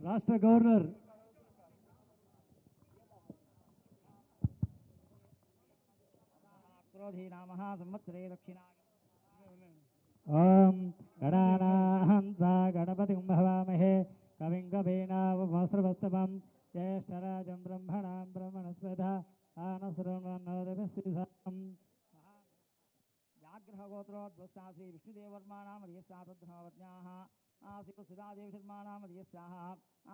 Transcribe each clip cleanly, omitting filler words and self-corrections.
రాష్ట్ర గవర్నర్ క్రోధీనామః సంవత్సరే దక్షిణా ఓం గణానాహం త్వా గణపతిం భవామహే కవిం కవీనాముపమస్రవస్తమం జ్యేష్ఠరాజం బ్రహ్మణాం బ్రహ్మణస్పద ఆనశ్రవణోదభిస్తిసాం వ్యాఘ్రగోత్రోద్భుస్తాసి విష్ణుదేవర్మాణామర్యస్సాధర్మవజ్ఞాః ఆసికు సుధాదేవశర్మాణామర్యస్సాః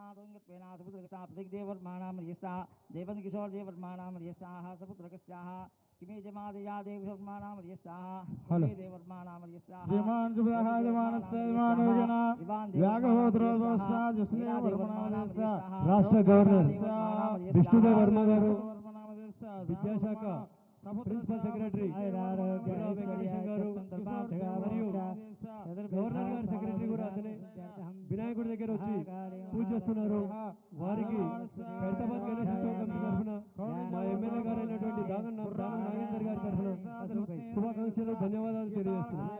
ఆతుంగత్వేనాసుపుత్రకస్తా ప్రతిగ్దేవర్మాణామర్యస్సా దేవన్కిశోర్దేవర్మాణామర్యస్సాః సపుత్రకస్యాః किमे जमादया देवशर्माणामर्यस्साः हलो देवर्माणामर्यस्साः श्रीमान सुब्रह जमानस्तेमान योजना व्याघ्रगोत्रोद्भवस्ता जस्नेवर्माणामर्यस्सा राष्ट्र गवर्नर विष्णुदेव वर्मा गारू विद्याशाख प्रिंसिपल सेक्रेटरी గవర్నర్ గారి సెక్రటరీ కూడా అతనే వినాయకుడి దగ్గర వచ్చి పూజ చేస్తున్నారు. వారికి ఖైరతాబాద్ గణేష్ ఉత్సవ కమిటీ తరఫున మా ఎమ్మెల్యే గారు అయినటువంటి దానం నాగేందర్ గారి తరఫున శుభాకాంక్షలు ధన్యవాదాలు తెలియజేస్తున్నాను.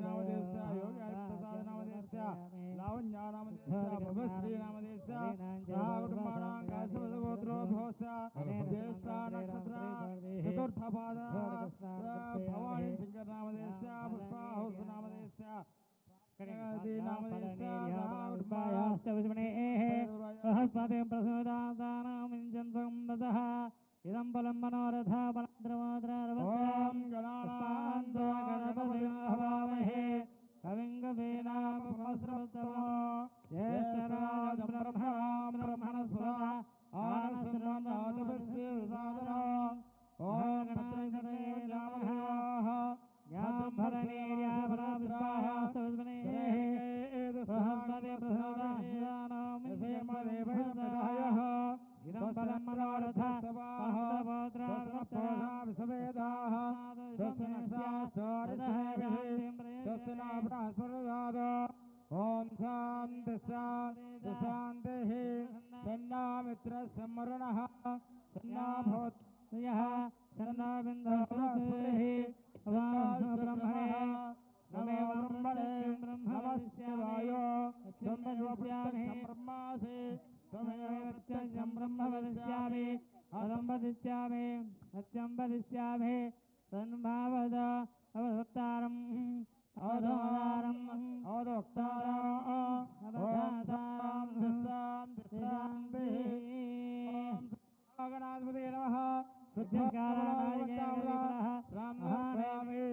इदं बलं मनोरथ बलद्रवोद्रवमहे कविं कवीनामुपमस्रवस्तमो ज्येष्ठराजं ब्रह्मणस्पदा आनन्दोदभिस्तिसादनो ओम गणपतये नमः ज्ञानभरणीर्याभरणपुष्पास्तवस्मने सहस्रदे प्रसोदायानोमिन्द्यमदेवयः इदं बलं मनोरथ सवेदाः ओम शांति शांति शांतिः सन्नामित्र सम्मरणः सन्नाभूतयः सन्नाबिन्दुः ब्रह्मणे नमे ब्रह्मणे ब्रह्मवस्यायो ब्रह्मासि त्वमेव ब्रह्म वदिष्यामि अहं वदिष्यामि सत्यं वदिष्यामि तन्भावद अवधत्तारम् अवधोदारम् अवधोक्तारम् शान्तिः गणाधिपते नमः शुद्धकाराय रामनामि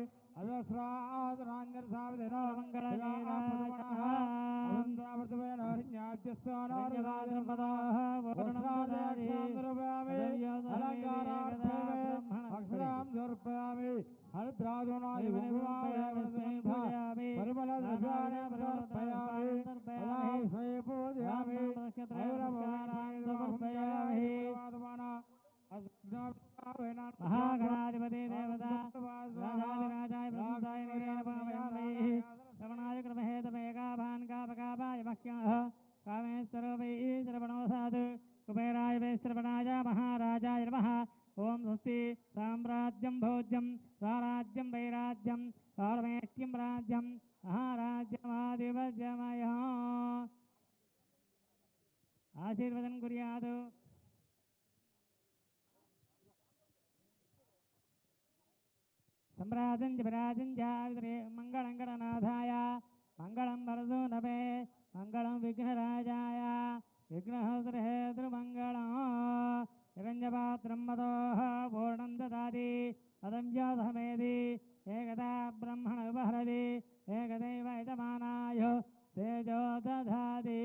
अदस्रादरान्यर्साविदेन मङ्गलनीरामणः अनन्तावर्तवेन हरिज्ञात्यस्थानार्वादनपदाः वर्णनादाक्षान्तरव्यामि अलङ्कारार्थमे अक्षरां समर्पयामि हरिद्रादोनाय वन्दनामि परिमलद्रव्याणि समर्पयामि अलाभये पूजयामि ऐरभवानाय समर्पयामि महागणाधिपति देवता राजाय प्रसन्नाय निरयनपावयामि श्रवणाय क्रमहेतमेकाभान् कापकापाय मह्यः कामेश्वरो वै श्रवणोऽसात् कुबेराय वै श्रवणाय महाराजाय नमः ओम स्वस्ति साम्राज्यं भोज्यं स्वराज्यं वैराज्यं सार्वमेक्यं राज्यं महाराज्यमाधिपत्यमयः आशीर्वदं कुर्यात् सम्राजं विराजं जावित्रे मंगलं गणनाथाय मंगलं वरदो नभे मंगलं विघ्नराजाय विघ्नहस्रहेतृमङ्गलं हिरण्यपात्रं मदोः पूर्णं ददाति अदम्योधमेदि एकदा ब्रह्मण उपहरति एकदैव यजमानाय तेजो दधाति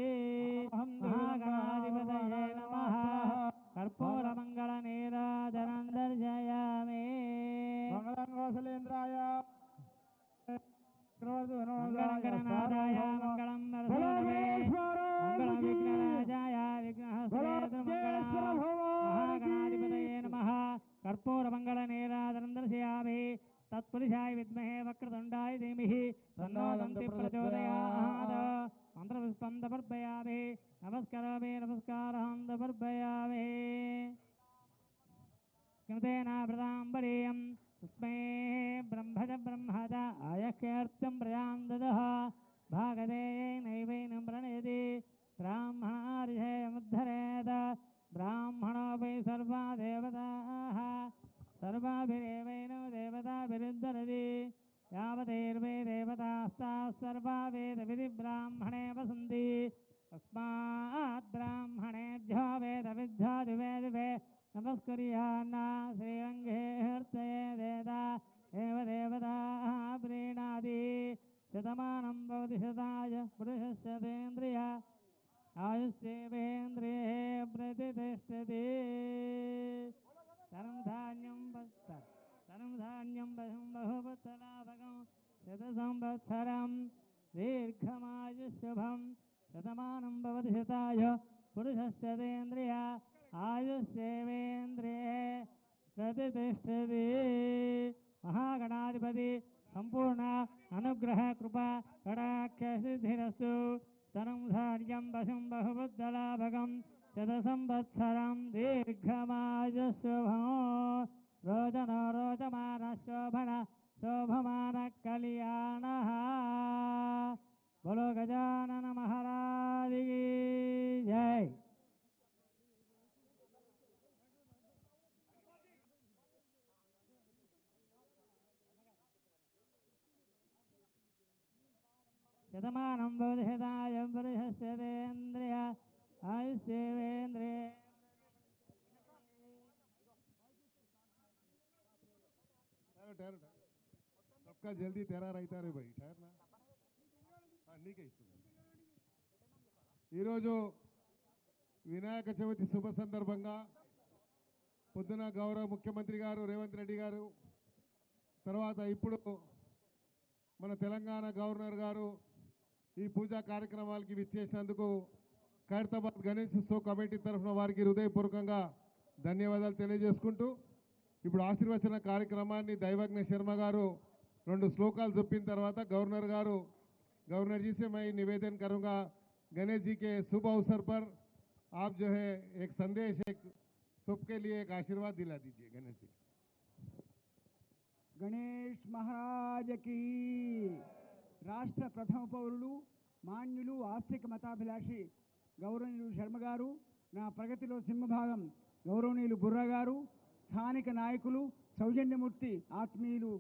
महागणाधिपतये नमः कर्पूरमङ्गलनीराजनं दर्शयामि मंगलं कौसलेन्द्राय मंगलगणनाथाय मंगलं नरसिंहाय मंगलं विघ्नराजाय विघ्नहस्तेतुमङ्गलं महागणाधिपतये नमः कर्पूरमङ्गलनीराजनं दर्शयामि तत्पुरुषाय विद्महे वक्रतुण्डाय धीमहि तन्नो दन्ति प्रचोदयात् मन्त्रपुष्पं समर्पयामि नमस्करोमि नमस्कारं समर्पयामि कृतेनावृताम्बरीयं तस्मै ब्रह्मज ब्रह्मज आयख्यर्थं प्रजां ददः भागधेयै नैवैनं प्रणयति ब्राह्मणार्षे मुद्ध पुरुषस्यतेन्द्रिय आयुष्येवेन्द्रिये प्रतिष्ठते धनं धान्यं बहुपुत्रलाभकं शतसंवत्सरं दीर्घमायुष्युभं शतमानं भवति शताय पुरुषस्यतेन्द्रिय आयुष्येवेन्द्रिये प्रतिष्ठते महागणाधिपति संपूर्ण अनुग्रह कृपा कटाक्षसिद्धिरस्तु धनं धान्यं वशं बहुबुद्धलाभकं शतसंवत्सरं दीर्घमायुष्युभं रोचनो रोचमानशोभन शोभमानकल्याणः बोलो गजानन महाराज की जय। शतमानं भवति शताय पुरुषस्यतेन्द्रिय आयुष्येवेन्द्रिये सबका जल्दी तेरा रहता रे भाई ठहरना నీకే ఇస్తున్నాను ఈరోజు వినాయక చవితి శుభ సందర్భంగా పొద్దున గౌరవ ముఖ్యమంత్రి గారు రేవంత్ రెడ్డి గారు తర్వాత ఇప్పుడు మన తెలంగాణ గవర్నర్ గారు ఈ పూజా కార్యక్రమాలకి విచ్చేసినందుకు ఖైరతాబాద్ గణేష్ ఉత్సవ్ కమిటీ తరఫున వారికి హృదయపూర్వకంగా ధన్యవాదాలు తెలియజేసుకుంటూ ఇప్పుడు ఆశీర్వచన కార్యక్రమాన్ని దైవజ్ఞ శర్మ గారు 2 శ్లోకాలు చెప్పిన తర్వాత गवर्नर जी से मैं निवेदन करूंगा गणेश जी के शुभ अवसर पर आप जो है एक संदेश एक सबके लिए एक आशीर्वाद दिला दीजिए गणेश जी। गणेश महाराज की राष्ट्र प्रथम पौरुलु मान्युलु आस्तिक मताभिलाषी गौरवनीयुलु शर्म गारू ना प्रगतिलो सिंहभागं गौरवनीयुलु बुर्रा गारू स्थानिक नायकुलु सौजन्यमूर्ति आत्मीयुलु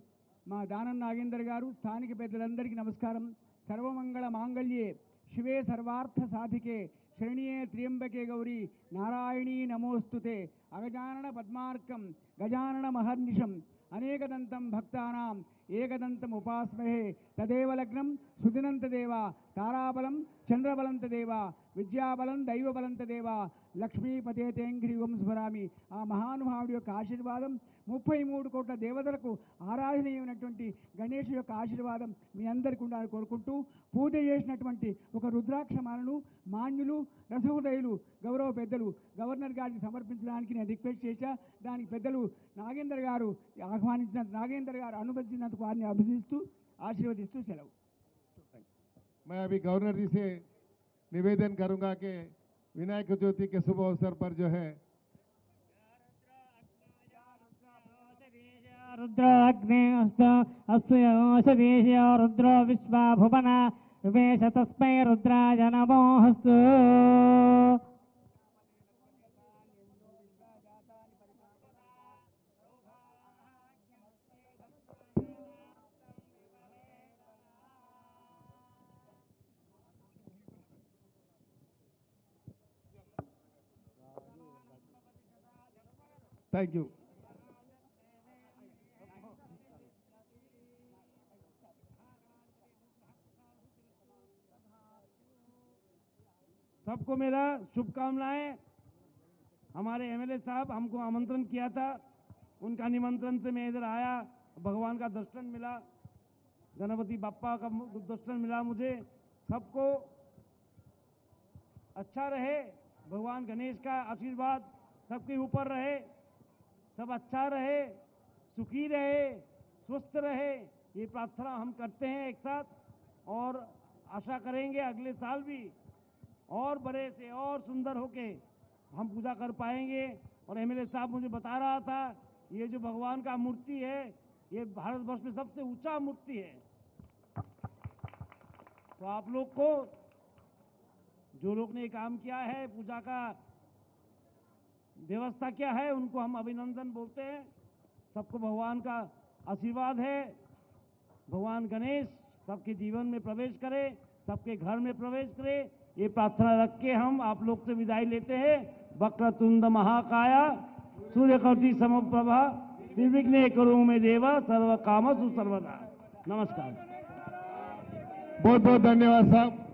మా దానం నాగేందర్ గారు స్థానిక పెద్దలందరికీ నమస్కారం। సర్వమంగళ మాంగళ్యే శివే సర్వార్థ సాధికే శరణ్యే త్ర్యంబకే గౌరీ నారాయణీ నమోస్తుతే అగజానన పద్మార్కం గజానన మహర్నిశం అనేకదంతం భక్తానాం ఏకదంతం ఉపాస్మహే తదేవ లగ్నం సుదినంతదేవ తారాబలం చంద్రబలంతదేవ విద్యాబలం దైవబలంతదేవ లక్ష్మీపతేతేంఘ్రియుగం స్మరామి। ఆ మహానుభావుడి యొక్క ఆశీర్వాదం 33 కోట్ల దేవతలకు ఆరాధనీయమైనటువంటి గణేష్ యొక్క ఆశీర్వాదం మీ అందరికీ ఉండాలని కోరుకుంటూ పూజ చేసినటువంటి ఒక రుద్రాక్షమాలను మాన్యులు రసహృదయులు గౌరవ పెద్దలు గవర్నర్ గారికి సమర్పించడానికి నేను రిక్వెస్ట్ చేశా। దానికి పెద్దలు నాగేందర్ గారు ఆహ్వానించిన నాగేందర్ గారు అనుమతించినందుకు వారిని అభినందిస్తూ ఆశీర్వదిస్తూ సెలవు। मैं अभी गवर्नर जी से निवेदन करूंगा कि विनायक चौथी के शुभ अवसर पर जो है रुद्राग्ने अस्योषधीशो रुद्रो विश्वा भुवन विवेश तस्मै रुद्राय नमोऽस्तु। Thank you. सबको मेरा शुभकामनाएं। हमारे एमएलए साहब हमको आमंत्रण किया था, उनका निमंत्रण से मैं इधर आया, भगवान का दर्शन मिला, गणपति बप्पा का दर्शन मिला मुझे। सबको अच्छा रहे, भगवान गणेश का आशीर्वाद सबके ऊपर रहे, सब अच्छा रहे, सुखी रहे, स्वस्थ रहे, ये प्रार्थना हम करते हैं एक साथ और आशा करेंगे अगले साल भी और बड़े से और सुंदर होके हम पूजा कर पाएंगे। और एमएलए साहब मुझे बता रहा था ये जो भगवान का मूर्ति है ये भारतवर्ष में सबसे ऊंचा मूर्ति है। तो आप लोग को जो लोग ने काम किया है पूजा का व्यवस्था क्या है उनको हम अभिनंदन बोलते हैं। सबको भगवान का आशीर्वाद है, भगवान गणेश सबके जीवन में प्रवेश करे, सबके घर में प्रवेश करे, ये प्रार्थना रख के हम आप लोग से विदाई लेते हैं। वक्रतुंड महाकाया सूर्यकोटि समप्रभा निर्विघ्ने करो मे देवा सर्व कामसु सर्वदा। नमस्कार। बहुत बहुत धन्यवाद साहब।